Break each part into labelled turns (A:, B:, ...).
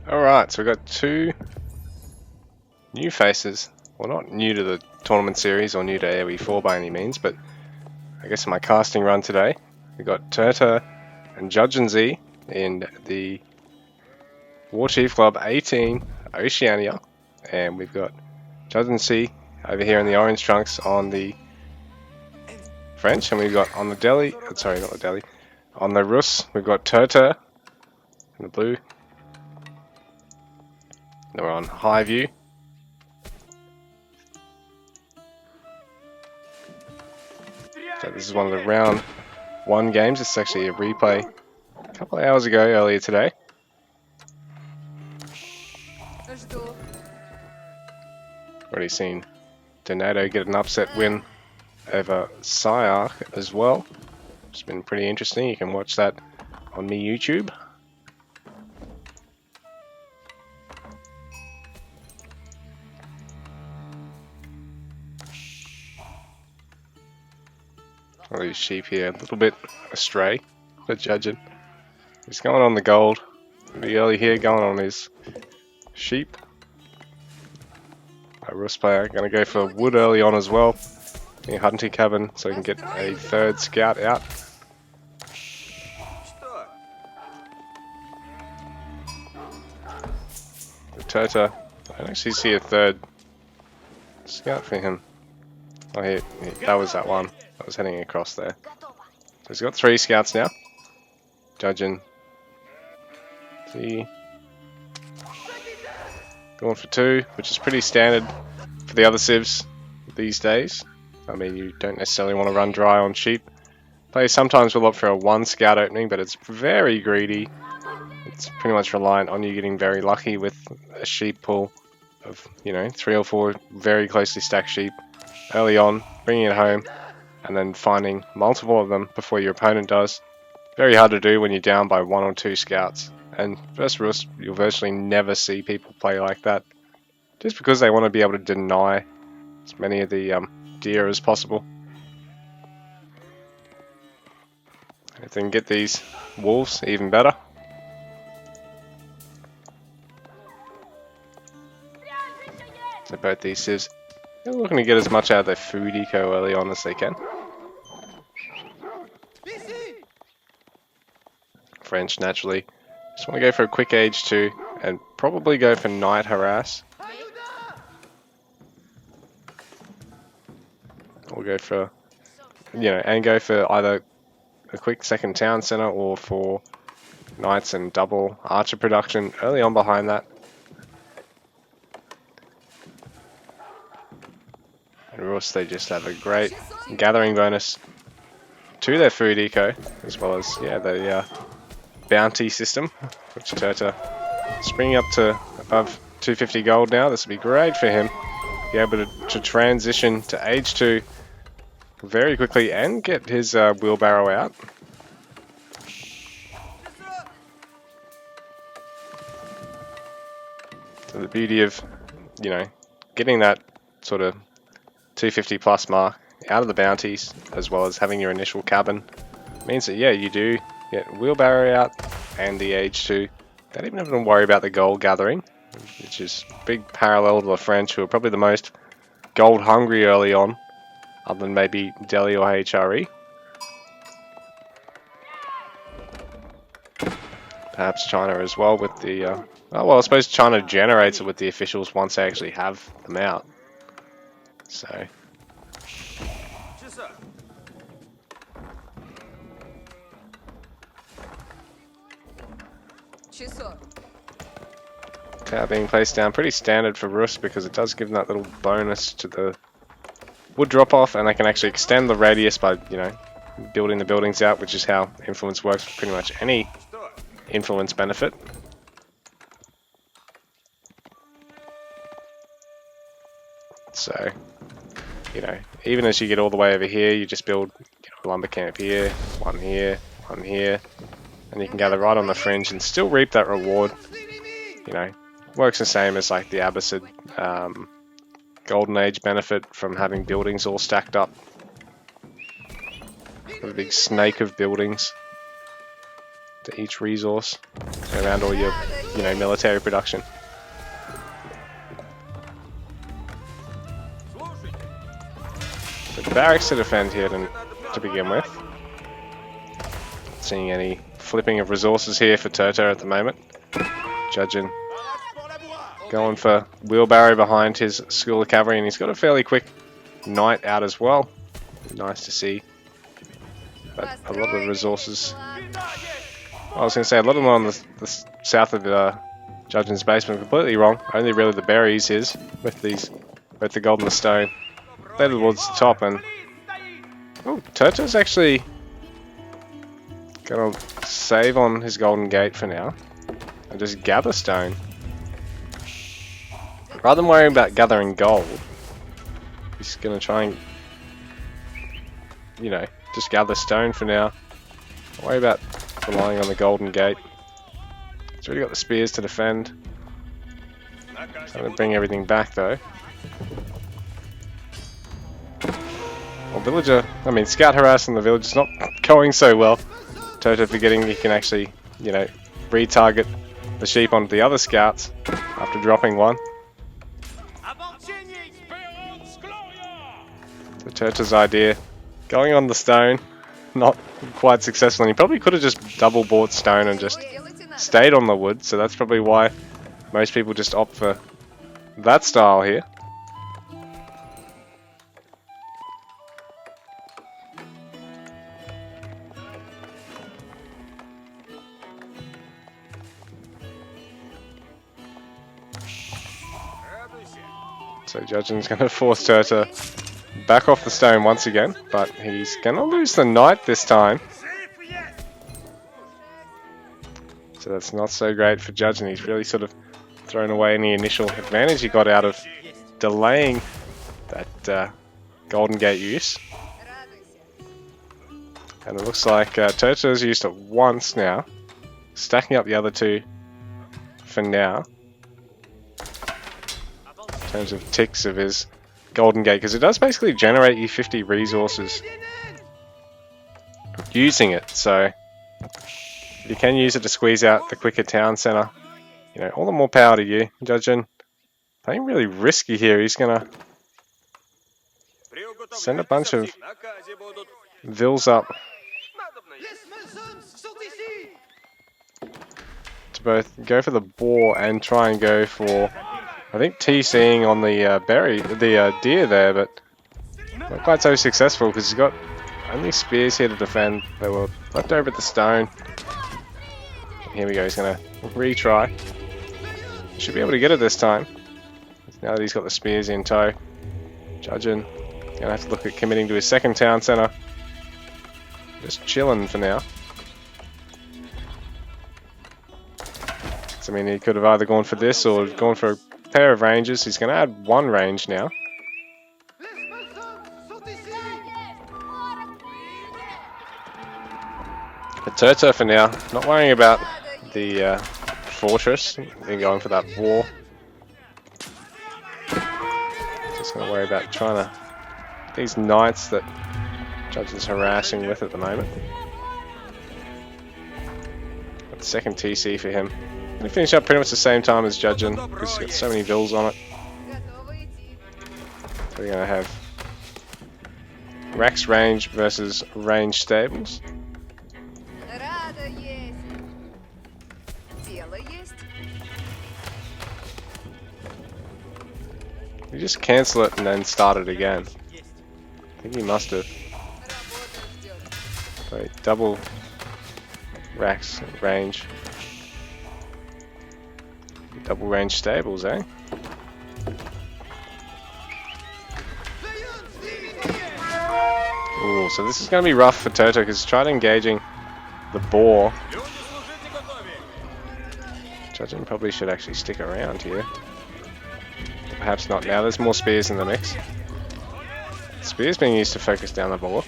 A: Alright, so we've got two new faces. Well, not new to the tournament series or new to AoE4 by any means, but I guess in my casting run today, we've got Tutur and Judge and Z in the Warchief Club 18 Oceania, and we've got Judge and Z over here in the orange trunks on the French, and we've got on the Delhi, sorry, not the Delhi, on the Rus, we've got Tutur in the blue. And we're on high view. So this is one of the round 1 games. It's actually a replay a couple of hours ago, earlier today. Already seen Donato get an upset win over Syark as well. It's been pretty interesting. You can watch that on me YouTube. All these sheep here, a little bit astray for judging. He's going on the gold. The early here going on his sheep. A Rus player going to go for wood early on as well. In hunting cabin so he can get a third scout out. The Tutur, I don't actually see a third scout for him. Oh, that was that one. I was heading across there. So he's got 3 scouts now. Judging. See. Going for 2, which is pretty standard for the other civs these days. I mean, you don't necessarily want to run dry on sheep. Players sometimes will opt for a 1 scout opening, but it's very greedy. It's pretty much reliant on you getting very lucky with a sheep pool of, 3 or 4 very closely stacked sheep early on, bringing it home, and then finding multiple of them before your opponent does. Very hard to do when you're down by 1 or 2 scouts. And versus Rus, you'll virtually never see people play like that, just because they want to be able to deny as many of the deer as possible. If they can get these wolves, even better. So both these civs, they're looking to get as much out of their food eco early on as they can. French, naturally, just want to go for a quick age 2 and probably go for night harass. Or go for, and go for either a quick second town center or for knights and double archer production early on behind that. And Rus, they just have a great gathering bonus to their food eco, as well as, the bounty system, which Tutur springing up to above 250 gold now. This will be great for him. Be able to transition to age 2 very quickly and get his wheelbarrow out. So the beauty of, getting that sort of 250 plus mark out of the bounties, as well as having your initial cabin, means that, you do get wheelbarrow out and the age 2. Don't even have to worry about the gold gathering, which is big parallel to the French, who are probably the most gold hungry early on, other than maybe Delhi or HRE. Perhaps China as well with the... I suppose China generates it with the officials once they actually have them out. So... Tower being placed down, pretty standard for Rus because it does give them that little bonus to the wood drop off, and they can actually extend the radius by, building the buildings out, which is how influence works for pretty much any influence benefit. So, even as you get all the way over here, you just build a lumber camp here, one here, and you can gather right on the fringe and still reap that reward. Works the same as like the Abbasid Golden Age benefit from having buildings all stacked up. With a big snake of buildings to each resource around all your you know, military production. So the barracks to defend here to begin with. Not seeing any flipping of resources here for Tutur at the moment. Judging. Going for wheelbarrow behind his school of cavalry, and he's got a fairly quick knight out as well. Nice to see. But a lot of resources. I was going to say a lot of them on the south of Judging's basement. Completely wrong. Only really the berries is with the gold and the stone. They're towards the top, and oh, Tutur's actually gonna save on his golden gate for now and just gather stone. Rather than worrying about gathering gold, he's gonna try and, you know, just gather stone for now. Don't worry about relying on the golden gate. He's already got the spears to defend. Trying to bring everything back though. Well, villager, I mean, scout harassing the village is not going so well. Tutur forgetting he can actually, you know, retarget the sheep onto the other scouts after dropping one. So Tutur's idea, going on the stone, not quite successful. And he probably could have just double bought stone and just stayed on the wood. So that's probably why most people just opt for that style here. So Judging's going to force Tutur back off the stone once again, but he's going to lose the knight this time. So that's not so great for Judging. He's really sort of thrown away any initial advantage he got out of delaying that golden gate use. And it looks like Tutur's used it once now, stacking up the other two for now. In terms of ticks of his golden gate, because it does basically generate you 50 resources using it, so if you can use it to squeeze out the quicker town center, you know, all the more power to you. Judging playing really risky here. He's gonna send a bunch of vills up to both go for the boar and try and go for, I think, TCing on the deer there, but not quite so successful because he's got only spears here to defend. They were left over at the stone. Here we go, he's going to retry. Should be able to get it this time, now that he's got the spears in tow. Judging, going to have to look at committing to his second town centre. Just chilling for now. So, I mean, he could have either gone for this or gone for a pair of ranges. He's going to add one range now. But Tutur for now, not worrying about the fortress. They're going for that war. Just going to worry about trying to these knights that Judging's harassing with at the moment. Got the second TC for him. Going to finish up pretty much the same time as Judging because he's got so many vills on it. So we're going to have Rax range versus range stables. You just cancel it and then start it again. I think you must have. Wait, double Rax range. Double range stables, eh? Ooh, so this is going to be rough for Tutur because he's tried engaging the boar. Judging probably should actually stick around here. Perhaps not now, there's more spears in the mix. Spears being used to focus down the boar.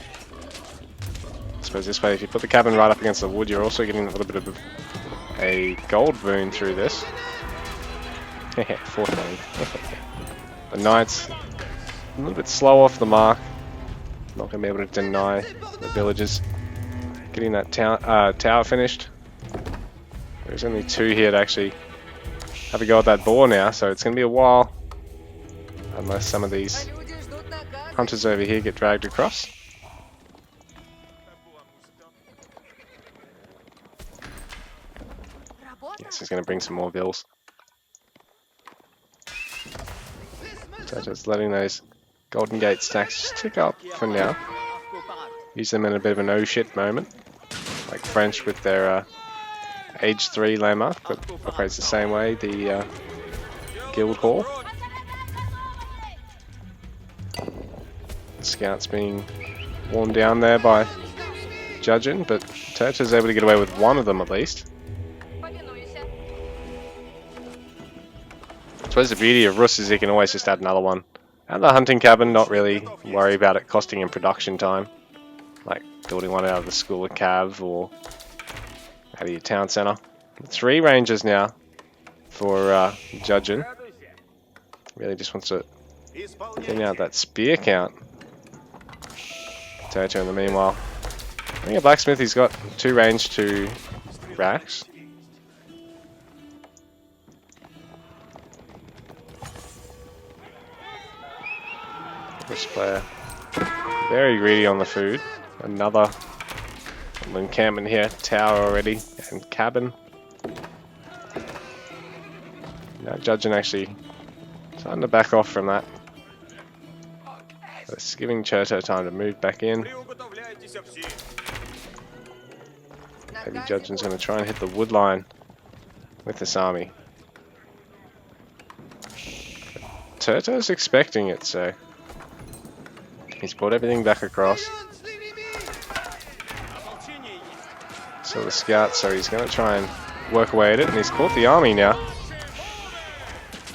A: I suppose this way, if you put the cabin right up against the wood, you're also getting a little bit of a gold boon through this. 420. The knights, a little bit slow off the mark. Not going to be able to deny the villagers getting that tower finished. There's only two here to actually have a go at that boar now, so it's going to be a while unless some of these hunters over here get dragged across. Yes, he's going to bring some more bills. So just letting those Golden Gate stacks tick up for now. Use them in a bit of an oh shit moment, like French with their Age 3 landmark, but operates the same way, the Guild Hall. The Scout's being worn down there by Judging, but Tutur's able to get away with one of them at least. I suppose the beauty of Rus is he can always just add another one. And the hunting cabin, not really worry about it costing him production time. Like building one out of the School of Cav or out of your town centre. 3 rangers now for Judging. Really just wants to clean out that spear count. Tutur in the meanwhile. I think a blacksmith, he's got 2 range to racks. This player very greedy on the food. Another encampment here, tower already, and cabin. Now Judging actually starting to back off from that. So it's giving Tutur time to move back in. Maybe Judging's going to try and hit the wood line with this army. Tutur's expecting it, so he's brought everything back across. So the scout, so he's going to try and work away at it, and he's caught the army now.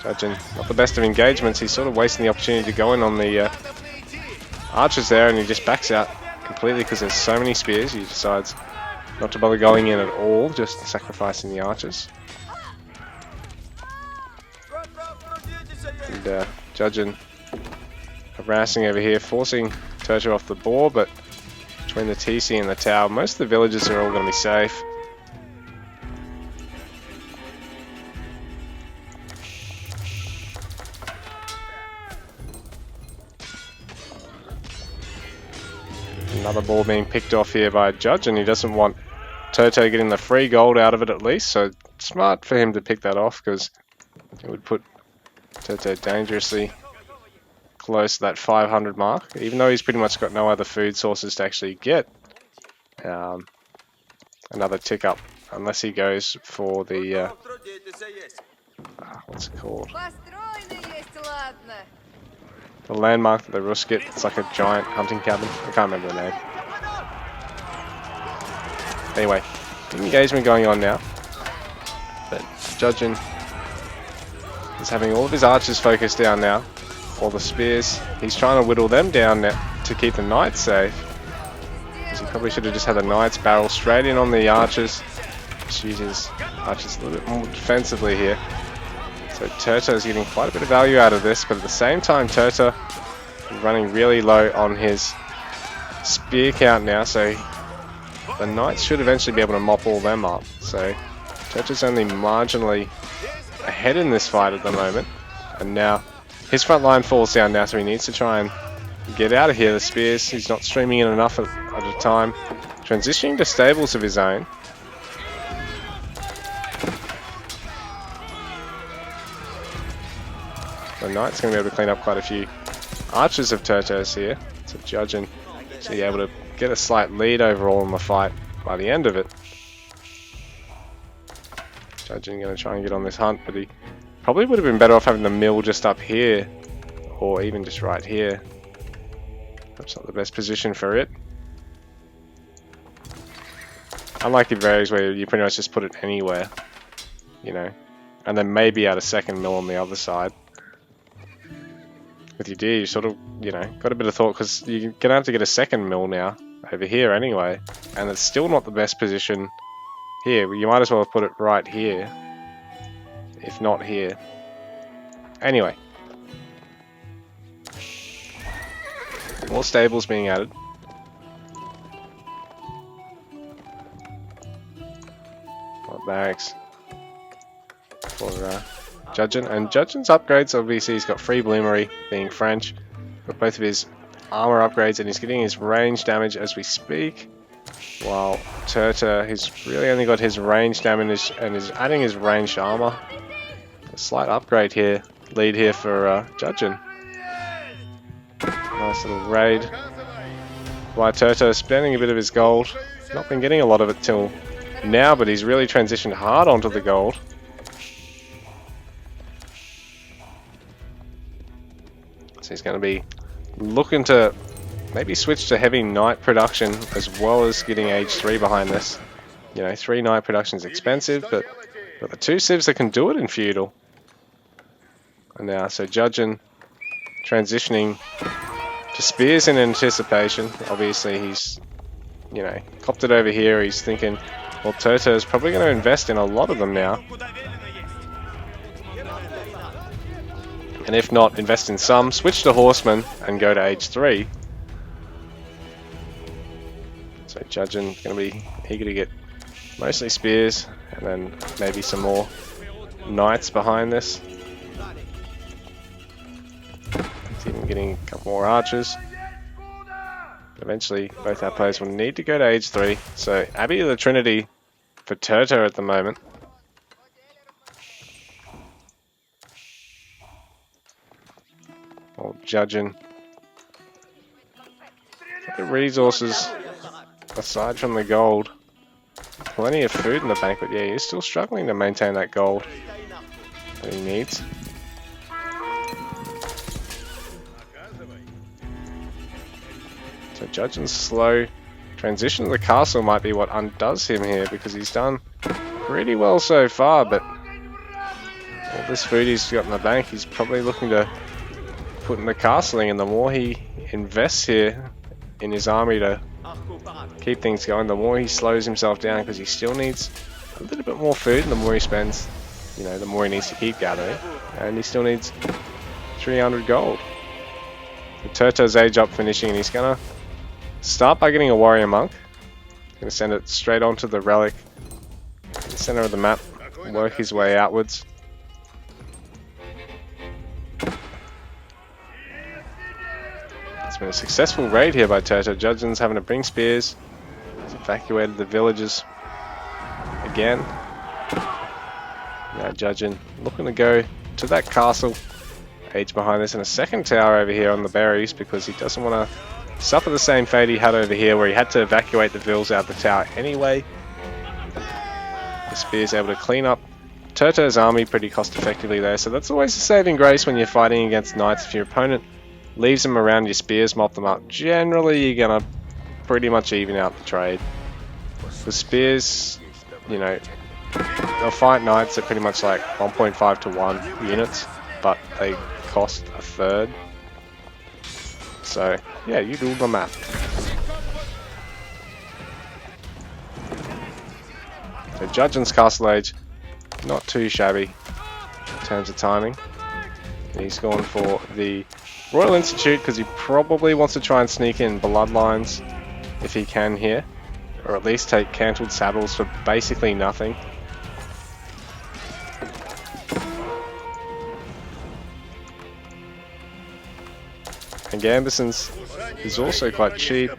A: Judging not the best of engagements, he's sort of wasting the opportunity to go in on the archers there, and he just backs out completely because there's so many spears. He decides not to bother going in at all, just sacrificing the archers. And Judging harassing over here, forcing Tutur off the boar, but between the TC and the tower, most of the villages are all going to be safe. Another ball being picked off here by Judge, and he doesn't want Tutur getting the free gold out of it at least, so smart for him to pick that off because it would put Tutur dangerously close to that 500 mark, even though he's pretty much got no other food sources to actually get another tick up, unless he goes for the what's it called? The landmark that the Rus get. It's like a giant hunting cabin. I can't remember the name. Anyway, engagement going on now, but Judging is having all of his archers focused down now. All the spears, he's trying to whittle them down now to keep the knights safe. He probably should have just had the knights barrel straight in on the archers. Just use his archers a little bit more defensively here. So Tutur is getting quite a bit of value out of this, but at the same time Tutur is running really low on his spear count now, so the knights should eventually be able to mop all them up. So Tutur's only marginally ahead in this fight at the moment, and now his front line falls down now, so he needs to try and get out of here. The spears, he's not streaming in enough at a time. Transitioning to stables of his own. The knight's going to be able to clean up quite a few archers of Tutur's here. So Judging to be able to get a slight lead overall in the fight by the end of it. Judging going to try and get on this hunt, but he probably would have been better off having the mill just up here, or even just right here. That's not the best position for it. Unlike it varies where you pretty much just put it anywhere, you know, and then maybe add a second mill on the other side. With your deer, you sort of, you know, got a bit of thought, because you're gonna have to get a second mill now over here anyway, and it's still not the best position here. You might as well have put it right here, if not here. Anyway, more stables being added. More barracks. for Judgin. And Judgin's upgrades, obviously he's got free bloomery, being French. Got both of his armor upgrades, and he's getting his range damage as we speak. While Tutur, he's really only got his range damage and is adding his ranged armor. A slight upgrade here, lead here for Judgin. Nice little raid. While Tutur spending a bit of his gold. Not been getting a lot of it till now, but he's really transitioned hard onto the gold. So he's going to be looking to maybe switch to heavy knight production as well as getting age 3 behind this. You know, 3 knight production is expensive, but the 2 civs that can do it in feudal. And now, so Judgin transitioning to spears in anticipation. Obviously, he's, you know, copped it over here. He's thinking, well, Tutur is probably going to invest in a lot of them now. And if not, invest in some, switch to horsemen, and go to age 3. So Judgin going to be eager to get mostly spears, and then maybe some more knights behind this. He's even getting a couple more archers. But eventually, both our players will need to go to age 3. So Abbey of the Trinity for Tutur at the moment. Or Judgin. The resources, aside from the gold, plenty of food in the bank, but yeah, he's still struggling to maintain that gold that he needs. So Judgin's slow transition to the castle might be what undoes him here, because he's done pretty well so far, but all this food he's got in the bank, he's probably looking to put in the castling, and the more he invests here in his army to keep things going, the more he slows himself down, because he still needs a little bit more food, and the more he spends, you know, the more he needs to keep gathering, and he still needs 300 gold. Tutur's age up finishing, and he's gonna start by getting a warrior monk. Gonna send it straight onto the relic in the center of the map, work his way outwards. It's been a successful raid here by Tutur. Judgin's having to bring spears. He's evacuated the villages again. Now Judgin looking to go to that castle. Age behind this, and a second tower over here on the berries, because he doesn't want to suffer the same fate he had over here, where he had to evacuate the vills out the tower anyway. The spear's able to clean up Tutur's army pretty cost effectively there, so that's always a saving grace when you're fighting against knights. If your opponent leaves them around, your spears mop them up, generally you're gonna pretty much even out the trade. The spears, you know, they'll fight knights at pretty much like 1.5 to 1 units, but they cost a third. So yeah, you do the math. So Judgin's castle age, not too shabby in terms of timing. He's gone for the Royal Institute because he probably wants to try and sneak in bloodlines if he can here, or at least take cantled saddles for basically nothing. And Gambeson's is also quite cheap.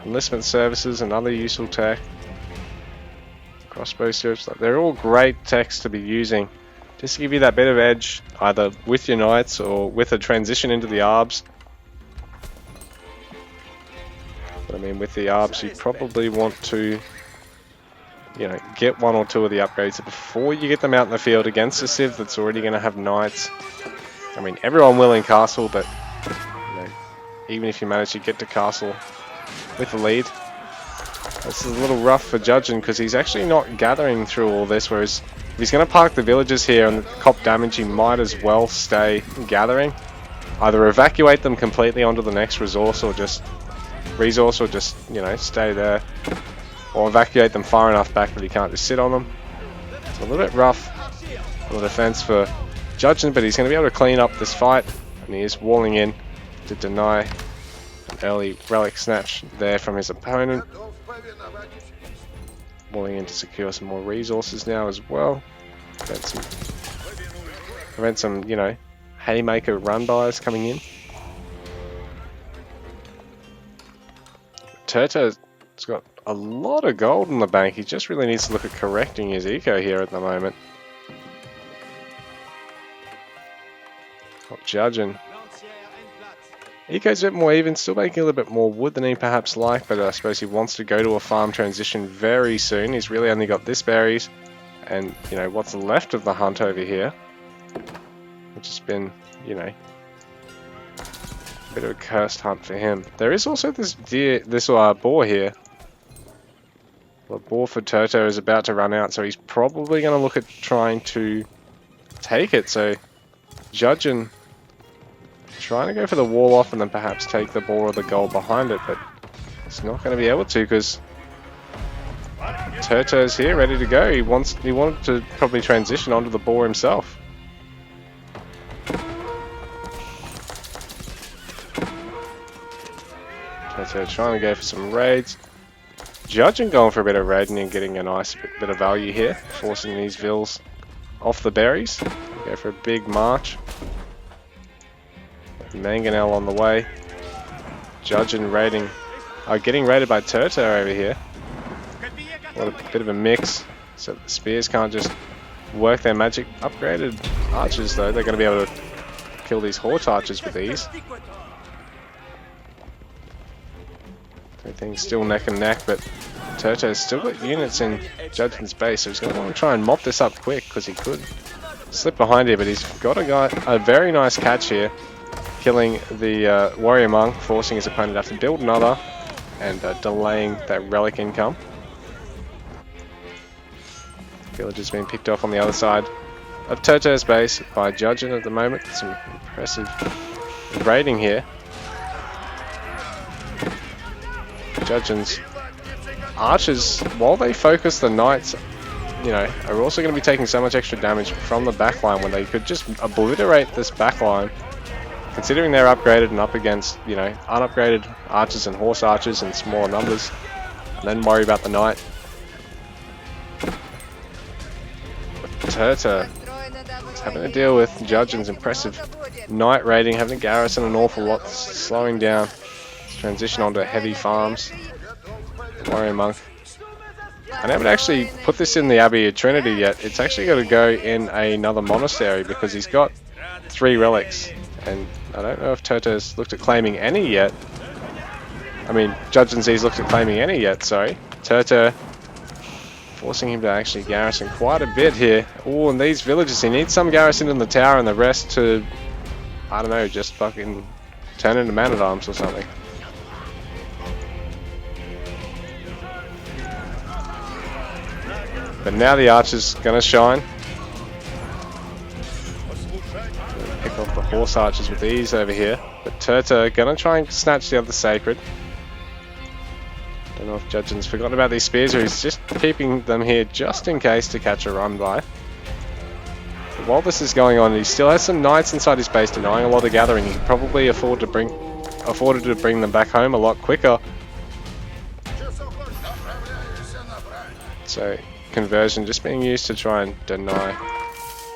A: Enlistment services and other useful tech. Crossbow strips, they're all great techs to be using, just to give you that bit of edge, either with your knights or with a transition into the arbs. But I mean, with the arbs, you probably want to, you know, get 1 or 2 of the upgrades before you get them out in the field against a civ that's already going to have knights. I mean, everyone will in castle, but even if you manage to get to castle with the lead, this is a little rough for Judgin, because he's actually not gathering through all this, whereas if he's going to park the villagers here and cop damage, he might as well stay gathering. Either evacuate them completely onto the next resource, or just you know, stay there, or evacuate them far enough back that he can't just sit on them. It's a little bit rough on the defense for Judgin, but he's going to be able to clean up this fight, and he is walling in to deny an early relic snatch there from his opponent. Walling in to secure some more resources now as well. Prevent some, you know, haymaker run-bys coming in. Tutur's got a lot of gold in the bank. He just really needs to look at correcting his eco here at the moment. Not judging. Eco's a bit more even, still making a little bit more wood than he perhaps like, but I suppose he wants to go to a farm transition very soon. He's really only got this berries and, you know, what's left of the hunt over here, which has been, you know, a bit of a cursed hunt for him. There is also this boar here. The boar for Tutur is about to run out, so he's probably going to look at trying to take it. So, judging, trying to go for the wall off and then perhaps take the boar or the gold behind it, but it's not going to be able to because Tutur's here, ready to go. He wanted to probably transition onto the boar himself. Tutur trying to go for some raids. Judging going for a bit of raiding and getting a nice bit of value here, forcing these vills off the berries. Go for a big march. Mangonel on the way. Judging raiding, getting raided by Tutur over here. What a bit of a mix. So the spears can't just work their magic. Upgraded archers though, they're going to be able to kill these Hort archers with ease. Everything's still neck and neck, but Tutur's still got units in Judging's base, so he's going to want to try and mop this up quick because he could slip behind here, but he's got a very nice catch here, killing the warrior monk, forcing his opponent to have to build another and delaying that relic income. Villagers being picked off on the other side of Tutur's base by Judging at the moment. Some impressive raiding here. Judging's archers, while they focus the knights, you know, are also going to be taking so much extra damage from the backline when they could just obliterate this backline. Considering they're upgraded and up against, you know, unupgraded archers and horse archers in smaller numbers, and then worry about the knight. Tutur is having to deal with Judging's impressive knight raiding, having to garrison an awful lot, slowing down his transition onto heavy farms. Warrior monk. I haven't actually put this in the Abbey of Trinity yet. It's actually got to go in another monastery because he's got 3 relics. And I don't know if Tutur's looked at claiming any yet. I mean, Judge and Z's looked at claiming any yet, sorry. Tutur forcing him to actually garrison quite a bit here. Oh, and these villages, he needs some garrison in the tower and the rest to, I don't know, just fucking turn into man-at-arms or something. But now the archer's gonna shine. Pick off the horse archers with ease over here. But Tutur gonna try and snatch the other sacred. Don't know if Judging's forgotten about these spears or he's just keeping them here just in case to catch a run by. But while this is going on, he still has some knights inside his base denying a lot of gathering. He could probably afforded to bring them back home a lot quicker. So conversion just being used to try and deny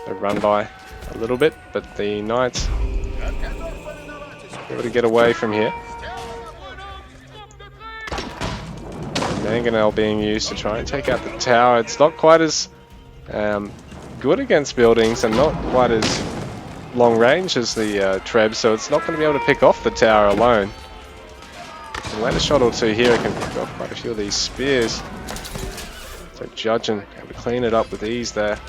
A: the run by a little bit, but the knights able to get away from here. Mangonel being used to try and take out the tower. It's not quite as good against buildings and not quite as long range as the Treb, so it's not going to be able to pick off the tower alone. And land a shot or two here, it can pick off quite a few of these spears. So Judging able to clean it up with ease there.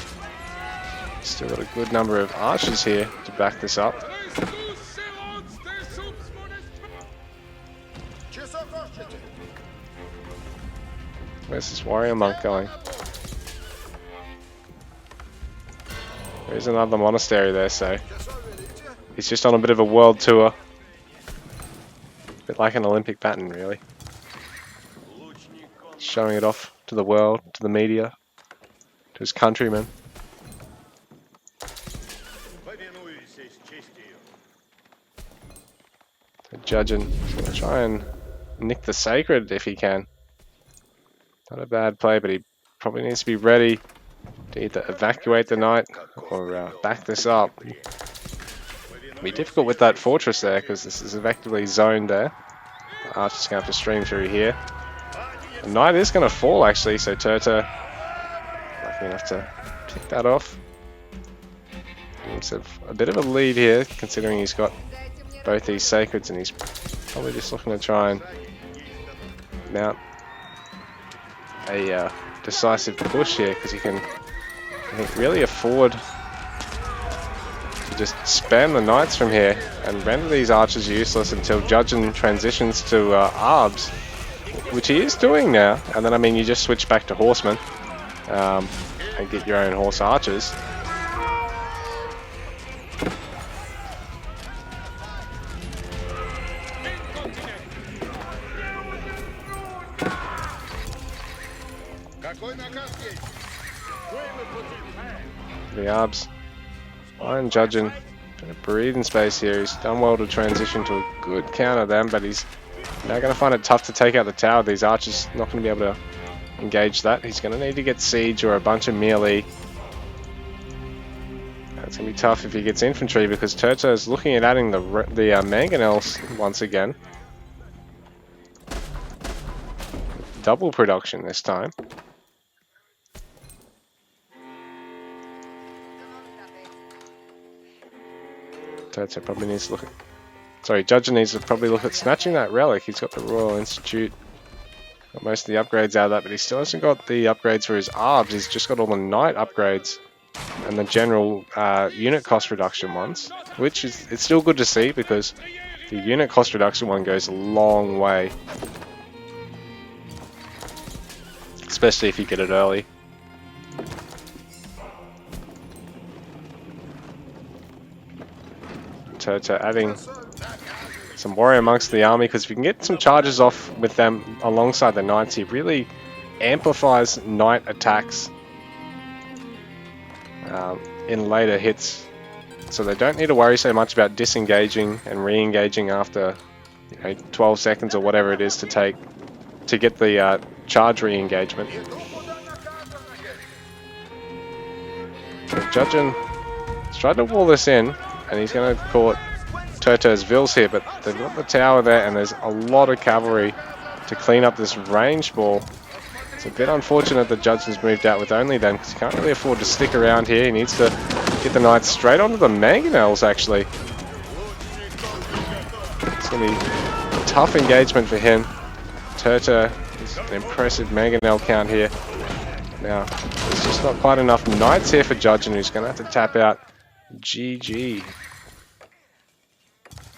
A: Still got a good number of archers here to back this up. Where's this warrior monk going? There is another monastery there, so he's just on a bit of a world tour. A bit like an Olympic pattern, really. Showing it off to the world, to the media, to his countrymen. Judging, gonna try and nick the sacred if he can. Not a bad play, but he probably needs to be ready to either evacuate the knight or back this up. It'll be difficult with that fortress there because this is effectively zoned there. Archer's going to have to stream through here. The knight is going to fall actually, so Tutur lucky enough to pick that off. He's a bit of a lead here considering he's got both these sacreds and he's probably just looking to try and mount a decisive push here because he can, I think, really afford to just spam the knights from here and render these archers useless until Judgin transitions to AoEIVs, which he is doing now. And then, I mean, you just switch back to horsemen and get your own horse archers. The AoEIVs fine Judgin, bit of breathing space here. He's done well to transition to a good counter then, but he's now going to find it tough to take out the tower. These archers not going to be able to engage that. He's going to need to get siege or a bunch of melee. It's going to be tough if he gets infantry because Tutur is looking at adding the mangonels once again. Double production this time. Tutur probably needs to look at... Sorry, Judgin needs to probably look at snatching that relic. He's got the Royal Institute. Got most of the upgrades out of that, but he still hasn't got the upgrades for his AoEIVs. He's just got all the knight upgrades and the general unit cost reduction ones, which is, it's still good to see because the unit cost reduction one goes a long way, especially if you get it early. To adding some warrior monks to the army, because if you can get some charges off with them alongside the knights, he really amplifies knight attacks in later hits, so they don't need to worry so much about disengaging and re-engaging after 12 seconds or whatever it is to take to get the charge re-engagement. Judgin has tried to wall this in, and he's going to call it Tutur's Vills here, but they've got the tower there, and there's a lot of cavalry to clean up this range ball. It's a bit unfortunate that Judgin's moved out with only them, because he can't really afford to stick around here. He needs to get the knights straight onto the mangonels, actually. It's going to be a tough engagement for him. Tutur is an impressive mangonel count here. Now, there's just not quite enough knights here for Judgin, who's going to have to tap out. GG.